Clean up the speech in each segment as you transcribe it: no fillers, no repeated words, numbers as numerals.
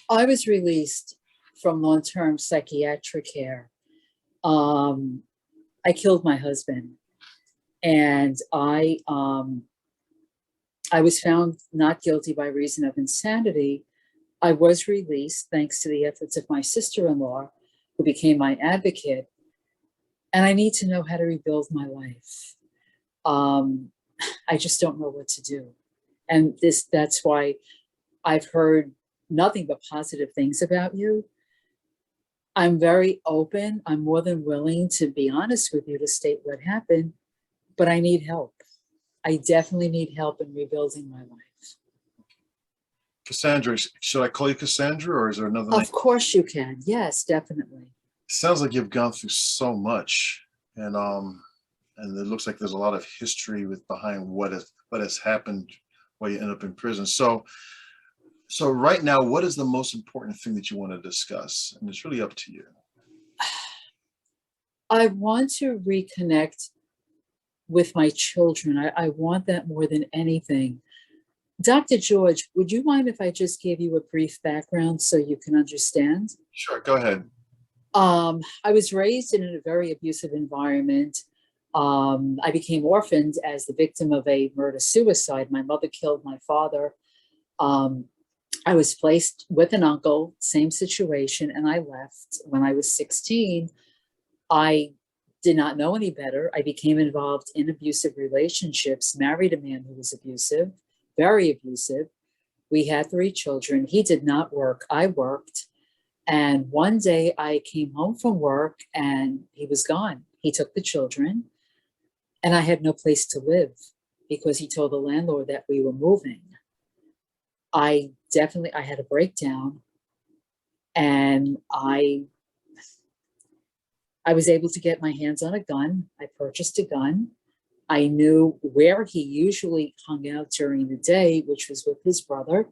I was released from long-term psychiatric care. Um, I killed my husband, and I was found not guilty by reason of insanity. I was released thanks to the efforts of my sister-in-law, who became my advocate, and I need to know how to rebuild my life. Um, I just don't know what to do. And that's why I've heard nothing but positive things about you. I'm very open. I'm more than willing to be honest with you to state what happened, but I need help. I definitely need help in rebuilding my life. Cassandra, should I call you Cassandra or is there another name? Of course you can. Yes, definitely. Sounds like you've gone through so much, and it looks like there's a lot of history with behind what has happened while you end up in prison. So right now, what is the most important thing that you want to discuss? And it's really up to you. I want to reconnect with my children. I want that more than anything. Dr. George, would you mind if I just gave you a brief background so you can understand? Sure, go ahead. I was raised in a very abusive environment. I became orphaned as the victim of a murder-suicide. My mother killed my father. Um, I was placed with an uncle, same situation, and I left when I was 16. I did not know any better. I became involved in abusive relationships, married a man who was abusive, very abusive. We had 3 children. He did not work. I worked. And one day I came home from work and he was gone. He took the children and I had no place to live because he told the landlord that we were moving. I had a breakdown, and I was able to get my hands on a gun. I purchased a gun. I knew where he usually hung out during the day, which was with his brother,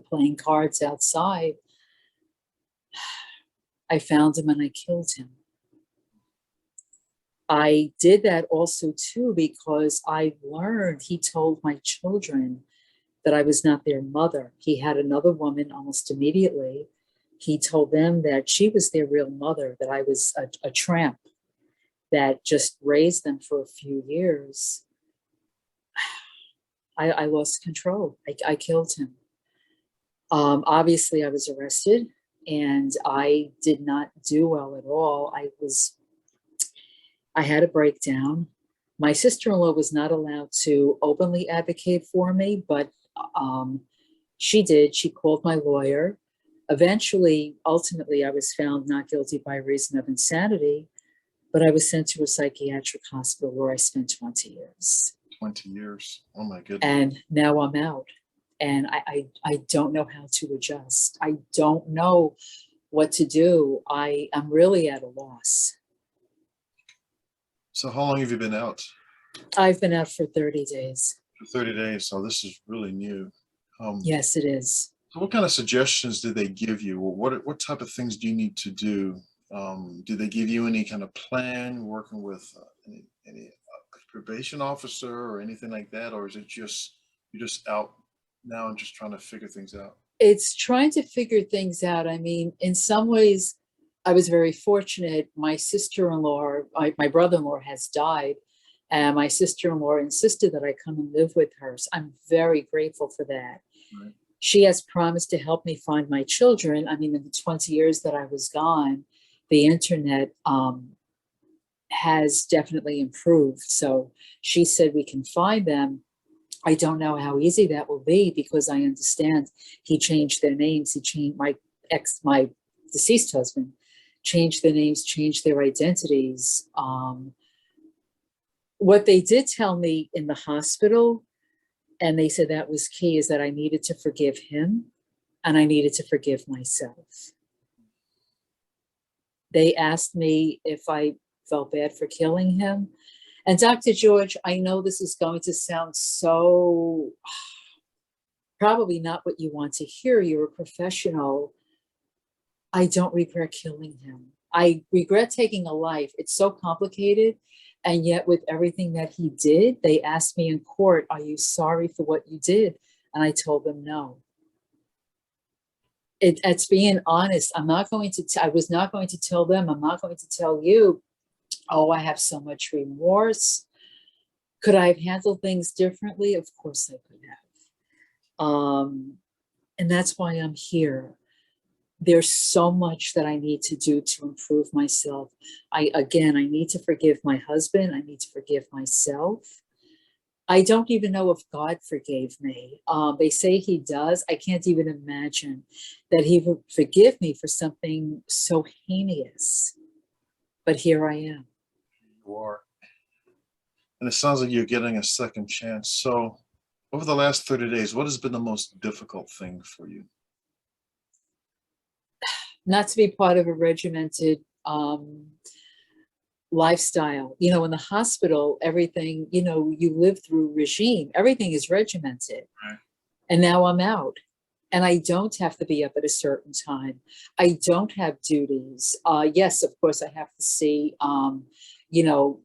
playing cards outside. I found him and I killed him. I did that also too because I learned he told my children that I was not their mother. He had another woman almost immediately. He told them that she was their real mother, that I was a tramp that just raised them for a few years. I lost control. I killed him. Obviously, I was arrested and I did not do well at all. I had a breakdown. My sister-in-law was not allowed to openly advocate for me, but she did. She called my lawyer. Eventually, ultimately, I was found not guilty by reason of insanity, but I was sent to a psychiatric hospital where I spent 20 years. 20 years. Oh my goodness. And now I'm out. And I don't know how to adjust. I don't know what to do. I'm really at a loss. So how long have you been out? I've been out for 30 days. For 30 days. So this is really new. Yes, it is. So what kind of suggestions did they give you? Or what type of things do you need to do? Did they give you any kind of plan working with any probation officer or anything like that? Or is it just, you're just out now and just trying to figure things out? It's trying to figure things out. I mean, in some ways, I was very fortunate. My sister-in-law, my brother-in-law has died, and my sister-in-law insisted that I come and live with her. So I'm very grateful for that. Right. She has promised to help me find my children. I mean, in the 20 years that I was gone, the internet has definitely improved. So she said we can find them. I don't know how easy that will be because I understand he changed their names. He changed my deceased husband, changed their names, changed their identities. What they did tell me in the hospital, and they said that was key, is that I needed to forgive him and I needed to forgive myself. They asked me if I felt bad for killing him. And Dr. George, I know this is going to sound so probably not what you want to hear. You're a professional. I don't regret killing him. I regret taking a life. It's so complicated. And yet with everything that he did, they asked me in court, are you sorry for what you did? And I told them no. it's being honest. I'm not going to, I was not going to tell them, I'm not going to tell you, oh, I have so much remorse. Could I have handled things differently? Of course I could have. And that's why I'm here. There's so much that I need to do to improve myself. I need to forgive my husband. I need to forgive myself. I don't even know if God forgave me. They say he does. I can't even imagine that he would forgive me for something so heinous. But here I am. You are. And it sounds like you're getting a second chance. So over the last 30 days, what has been the most difficult thing for you? Not to be part of a regimented lifestyle. You know, in the hospital, everything, you know, you live through regime, everything is regimented. Right. And now I'm out. And I don't have to be up at a certain time. I don't have duties. Yes, of course, I have to see, you know,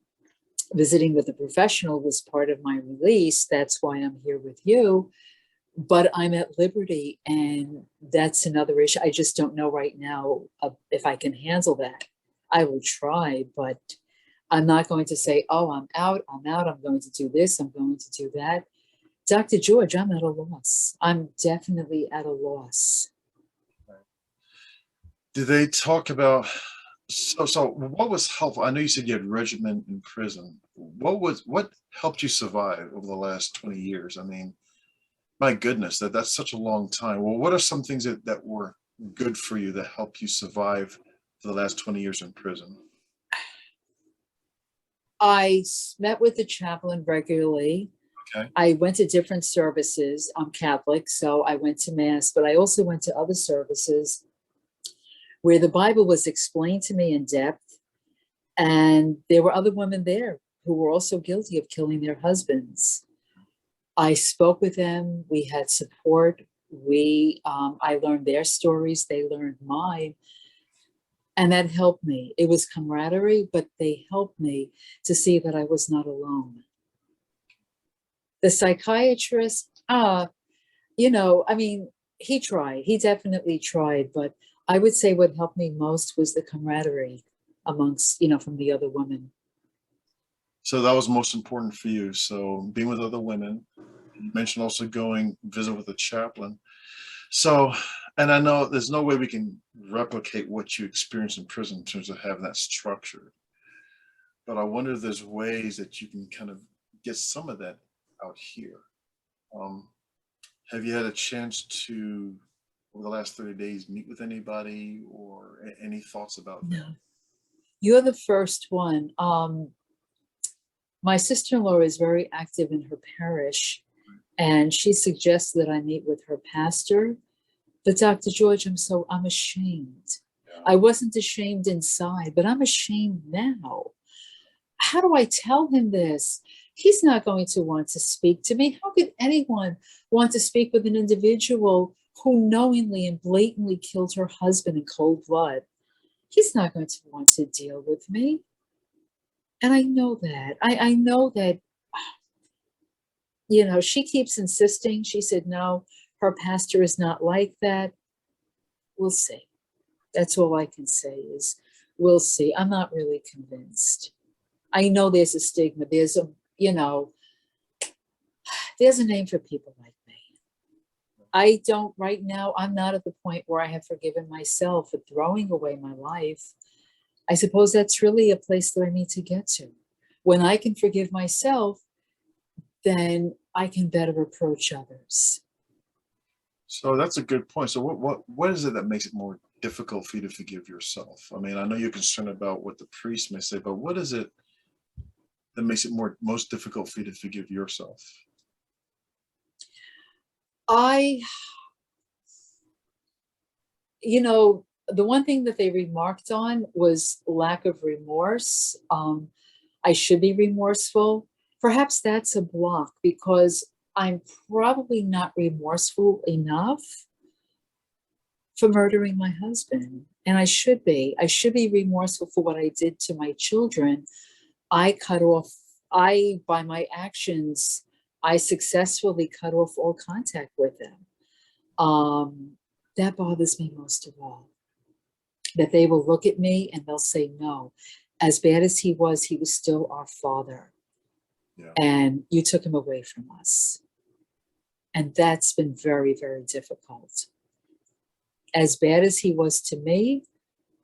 visiting with a professional was part of my release. That's why I'm here with you. But I'm at liberty, and that's another issue. I just don't know right now if I can handle that. I will try, but I'm not going to say, oh, I'm out, I'm going to do this, I'm going to do that. Dr. George, I'm at a loss. I'm definitely at a loss. Did they talk about, so what was helpful? I know you said you had regiment in prison. What helped you survive over the last 20 years? I mean, my goodness, that's such a long time. Well, what are some things that were good for you that helped you survive for the last 20 years in prison? I met with the chaplain regularly. Okay. I went to different services. I'm Catholic, so I went to Mass, but I also went to other services where the Bible was explained to me in depth. And there were other women there who were also guilty of killing their husbands. I spoke with them. We had support. I learned their stories. They learned mine. And that helped me. It was camaraderie, but they helped me to see that I was not alone. The psychiatrist, you know, I mean, he tried. He definitely tried. But I would say what helped me most was the camaraderie amongst, you know, from the other women. So that was most important for you. So being with other women, you mentioned also going visit with a chaplain. So, and I know there's no way we can replicate what you experienced in prison in terms of having that structure. But I wonder if there's ways that you can kind of get some of that out here. Um, have you had a chance to, over the last 30 days, meet with anybody or any thoughts about that? No, you're the first one. My sister-in-law is very active in her parish, and she suggests that I meet with her pastor. But Dr. George, I'm ashamed. Yeah. I wasn't ashamed inside, but I'm ashamed now. How do I tell him this? He's not going to want to speak to me. How could anyone want to speak with an individual who knowingly and blatantly killed her husband in cold blood? He's not going to want to deal with me. And I know that. I know that, you know, she keeps insisting. She said, no, her pastor is not like that. We'll see. That's all I can say is we'll see. I'm not really convinced. I know there's a stigma. There's a, you know, there's a name for people like me. I don't, right now, I'm not at the point where I have forgiven myself for throwing away my life. I suppose that's really a place that I need to get to. When I can forgive myself, then I can better approach others. So that's a good point. So what is it that makes it more difficult for you to forgive yourself? I mean, I know you're concerned about what the priest may say, but what is it that makes it most difficult for you to forgive yourself? You know, the one thing that they remarked on was lack of remorse. I should be remorseful. Perhaps that's a block because I'm probably not remorseful enough for murdering my husband. And I should be. I should be remorseful for what I did to my children. By my actions, I successfully cut off all contact with them. That bothers me most of all. That they will look at me and they'll say, no, as bad as he was still our father. Yeah. And you took him away from us. And that's been very, very difficult. As bad as he was to me,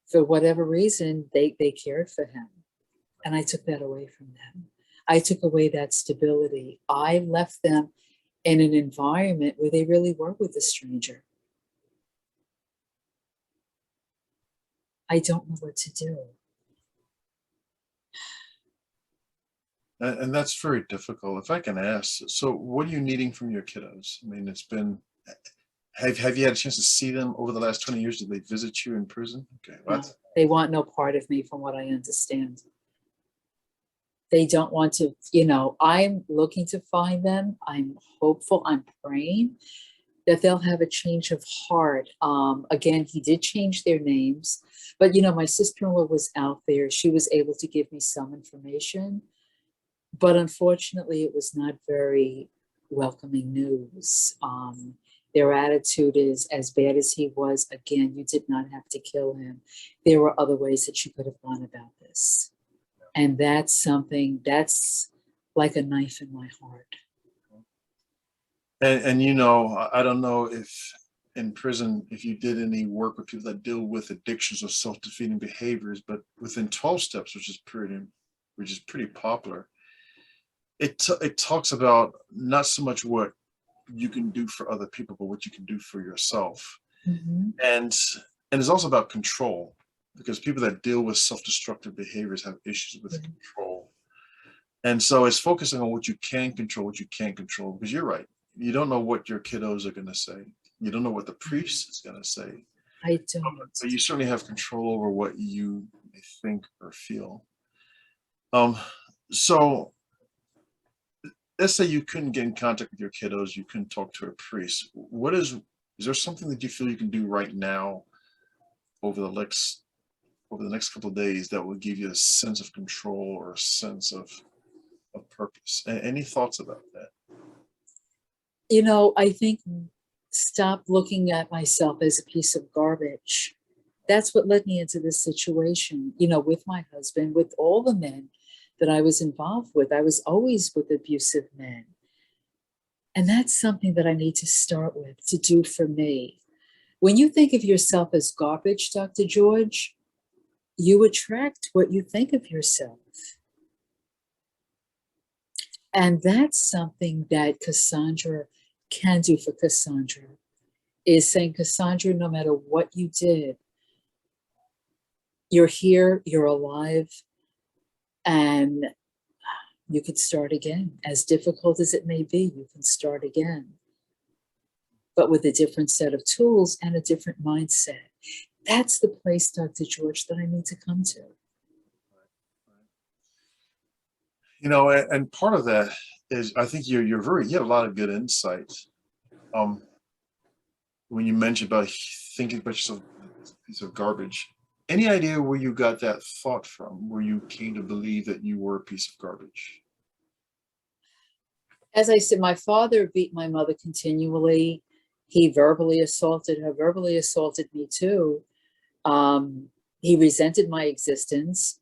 for whatever reason, they cared for him. And I took that away from them. I took away that stability. I left them in an environment where they really were with a stranger. I don't know what to do. And that's very difficult. If I can ask, so what are you needing from your kiddos? I mean, it's been, have you had a chance to see them over the last 20 years? Did they visit you in prison? Okay, well, No, they want no part of me, from what I understand. They don't want to, I'm looking to find them. I'm hopeful, I'm praying that they'll have a change of heart. Again, he did change their names, but my sister-in-law was out there. She was able to give me some information, but unfortunately it was not very welcoming news. Their attitude is, as bad as he was, again, you did not have to kill him. There were other ways that you could have gone about this. And that's something that's like a knife in my heart. And I don't know if in prison, if you did any work with people that deal with addictions or self-defeating behaviors, but within 12 steps, which is pretty popular, it talks about not so much what you can do for other people, but what you can do for yourself. Mm-hmm. And it's also about control, because people that deal with self-destructive behaviors have issues with control. And so it's focusing on what you can control, what you can't control, because you're right. You don't know what your kiddos are going to say. You don't know what the priest is going to say. I don't. But you certainly have control over what you think or feel. So let's say you couldn't get in contact with your kiddos, you couldn't talk to a priest. Is there something that you feel you can do right now over the next couple of days that will give you a sense of control or a sense of purpose? Any thoughts about that? I think stop looking at myself as a piece of garbage. That's what led me into this situation, with my husband, with all the men that I was involved with. I was always with abusive men. And that's something that I need to start with, to do for me. When you think of yourself as garbage, Dr. George, you attract what you think of yourself. And that's something that Casandra can do for Casandra, is saying, Casandra, no matter what you did, you're here, you're alive, and you could start again. As difficult as it may be, you can start again, but with a different set of tools and a different mindset. That's the place, Dr. George, that I need to come to. And part of that is, I think you have a lot of good insights. When you mentioned about thinking about yourself as a piece of garbage, any idea where you got that thought from, where you came to believe that you were a piece of garbage? As I said, my father beat my mother continually. He verbally assaulted her, verbally assaulted me too. He resented my existence,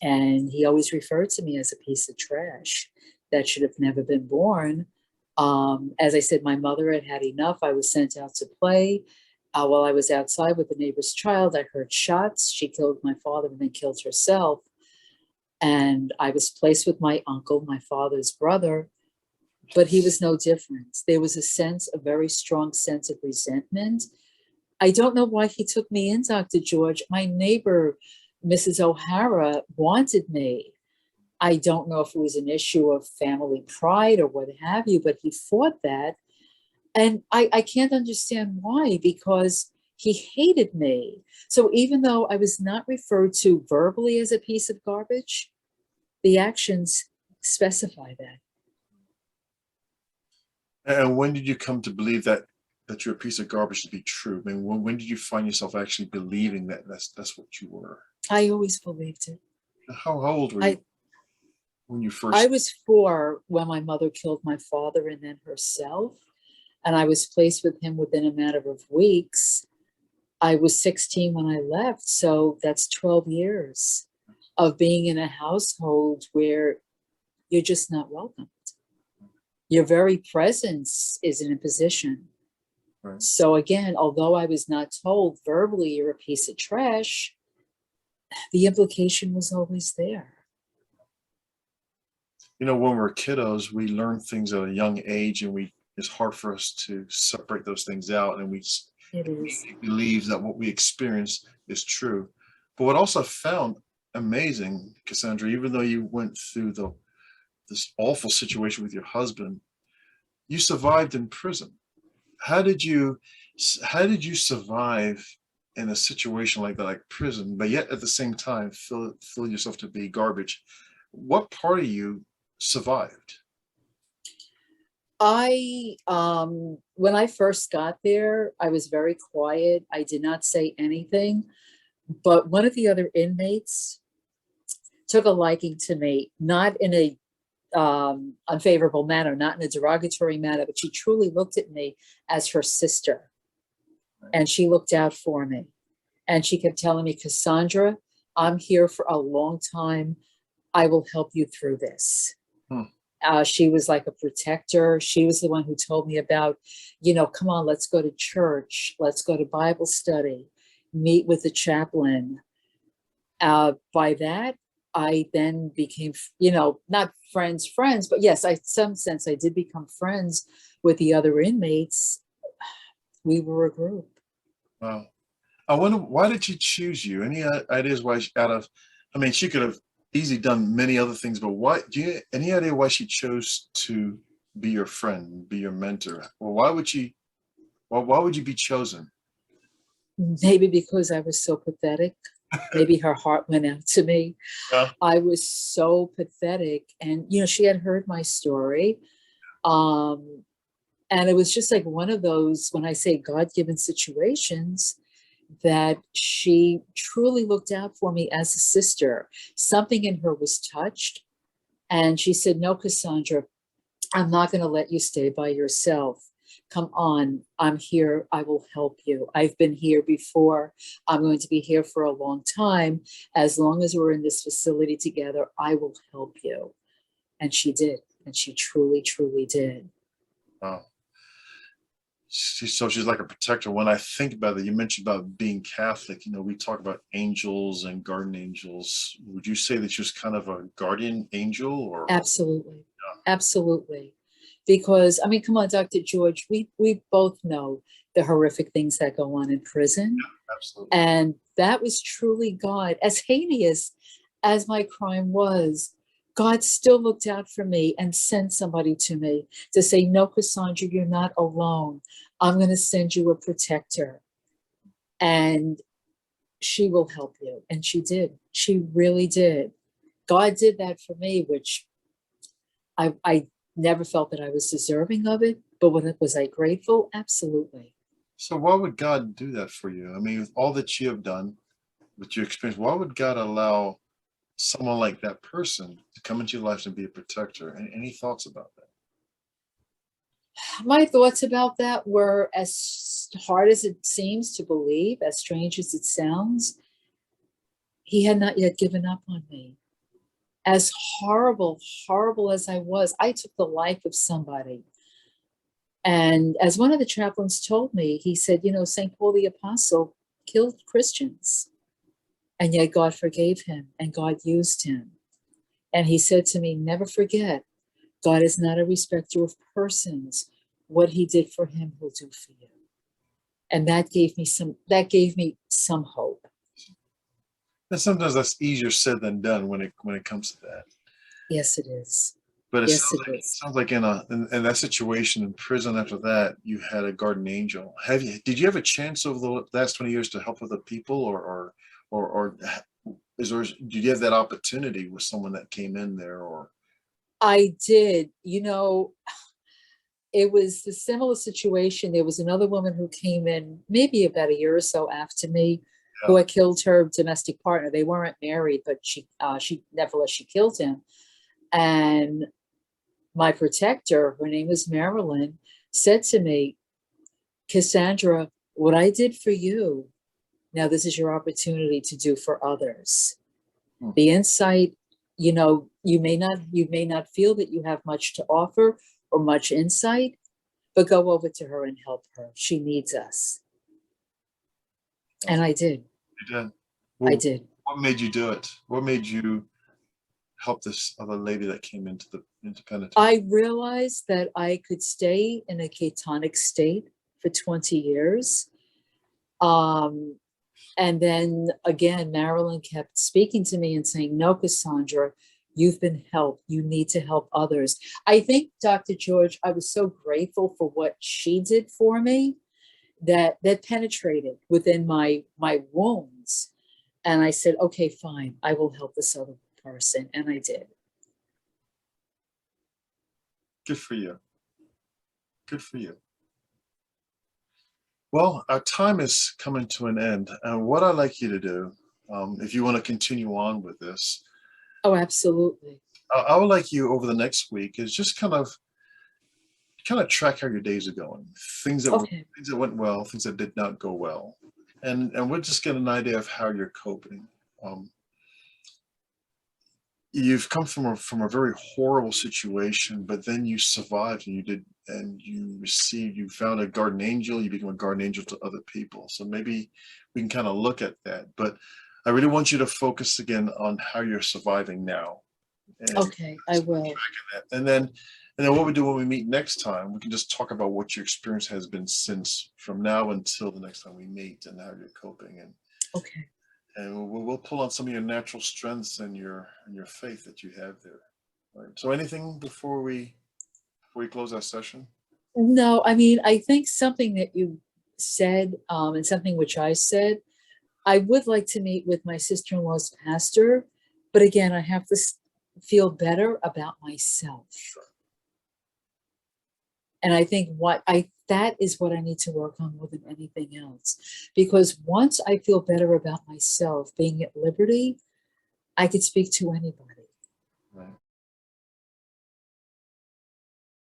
and he always referred to me as a piece of trash that should have never been born. As I said, my mother had had enough. I was sent out to play. While I was outside with the neighbor's child, I heard shots. She killed my father and then killed herself. And I was placed with my uncle, my father's brother, but he was no different. There was a very strong sense of resentment. I don't know why he took me in, Dr. George. My neighbor, Mrs. O'Hara, wanted me. I don't know if it was an issue of family pride or what have you, but he fought that. And I can't understand why, because he hated me. So even though I was not referred to verbally as a piece of garbage, the actions specify that. And when did you come to believe that you're a piece of garbage to be true? I mean, when did you find yourself actually believing that that's what you were? I always believed it. How old were you when you first? I was 4 when my mother killed my father and then herself. and I was placed with him within a matter of weeks. I was 16 when I left, so that's 12 years of being in a household where you're just not welcomed. Your very presence is an imposition. Right. So again, although I was not told verbally you're a piece of trash, the implication was always there. You know, when we're kiddos, we learn things at a young age, and it's hard for us to separate those things out, and It is. believe that what we experience is true. But what also found amazing, Cassandra, even though you went through this awful situation with your husband, you survived in prison. How did you survive in a situation like that, like prison, but yet at the same time feel yourself to be garbage? What part of you survived? When I first got there, I was very quiet. I did not say anything, but one of the other inmates took a liking to me, not in a unfavorable manner, not in a derogatory manner, but she truly looked at me as her sister. And she looked out for me. And she kept telling me, Cassandra, I'm here for a long time. I will help you through this. She was like a protector. She was the one who told me about, come on, let's go to church. Let's go to Bible study, meet with the chaplain. By that, I then became, not friends, but yes, some sense I did become friends with the other inmates. We were a group. Wow. I wonder, why did she choose you? Any ideas why she could have easily done many other things, but any idea why she chose to be your friend, be your mentor? Well, why would you be chosen? Maybe because I was so pathetic. Maybe her heart went out to me. Yeah. I was so pathetic. And, she had heard my story. And it was just like one of those, when I say God-given situations, that she truly looked out for me as a sister. Something in her was touched. And she said, no, Cassandra, I'm not going to let you stay by yourself. Come on, I'm here. I will help you. I've been here before. I'm going to be here for a long time. As long as we're in this facility together, I will help you. And she did. And she truly, truly did. Wow. So she's like a protector. When I think about it, you mentioned about being Catholic. We talk about angels and guardian angels. Would you say that she was kind of a guardian angel, or? Absolutely. Yeah. Absolutely. Because, come on, Dr. George, we both know the horrific things that go on in prison. Yeah, absolutely. And that was truly God. As heinous as my crime was, God still looked out for me and sent somebody to me to say, no, Cassandra, you're not alone. I'm going to send you a protector. And she will help you. And she did. She really did. God did that for me, which I never felt that I was deserving of it. But was I grateful? Absolutely. So why would God do that for you? With all that you have done, with your experience, why would God allow someone like that person to come into your life and be a protector? And any thoughts about that? My thoughts about that were, as hard as it seems to believe, as strange as it sounds, he had not yet given up on me. As horrible as I was, I took the life of somebody. And as one of the chaplains told me, he said, St. Paul the Apostle killed Christians. And yet God forgave him and God used him. And he said to me, never forget, God is not a respecter of persons. What he did for him, he'll do for you. And that gave me some hope. And sometimes that's easier said than done when it comes to that. Yes, it is. But it sounds like in that situation in prison, after that, you had a guardian angel. Did you have a chance over the last 20 years to help other people, or did you have that opportunity with someone that came in there? Or I did. It was a similar situation. There was another woman who came in maybe about a year or so after me, who had killed her domestic partner. They weren't married, but she nevertheless, she killed him. And my protector, her name was Marilyn, said to me, Cassandra, what I did for you, now this is your opportunity to do for others. Hmm. The insight, you may not feel that you have much to offer or much insight, but go over to her and help her. She needs us. And I did. You did. I Well, did. what made you do it? What made you help this other lady that came into penitentiary? I realized that I could stay in a ketonic state for 20 years. And then again, Marilyn kept speaking to me and saying, no, Cassandra, you've been helped. You need to help others. I think, Dr. George, I was so grateful for what she did for me that penetrated within my wounds. And I said, okay, fine, I will help this other person. And I did. Good for you. Good for you. Well, our time is coming to an end. And what I'd like you to do, if you want to continue on with this, Oh, absolutely. I would like you over the next week is just kind of track how your days are going. Things that Okay. things that went well, things that did not go well, and we'll just get an idea of how you're coping. You've come from a very horrible situation, but then you survived and you found a guardian angel. You became a guardian angel to other people. So maybe we can kind of look at that. But I really want you to focus again on how you're surviving now. And Okay, I will. And then what we do when we meet next time, we can just talk about what your experience has been since from now until the next time we meet and how you're coping. Okay. And we'll pull on some of your natural strengths and your faith that you have there. All right. So anything before we close our session? No, I mean, I think something that you said, and something which I said, I would like to meet with my sister-in-law's pastor, but again, I have to feel better about myself. Sure. And I think that is what I need to work on more than anything else. Because once I feel better about myself, being at liberty, I could speak to anybody.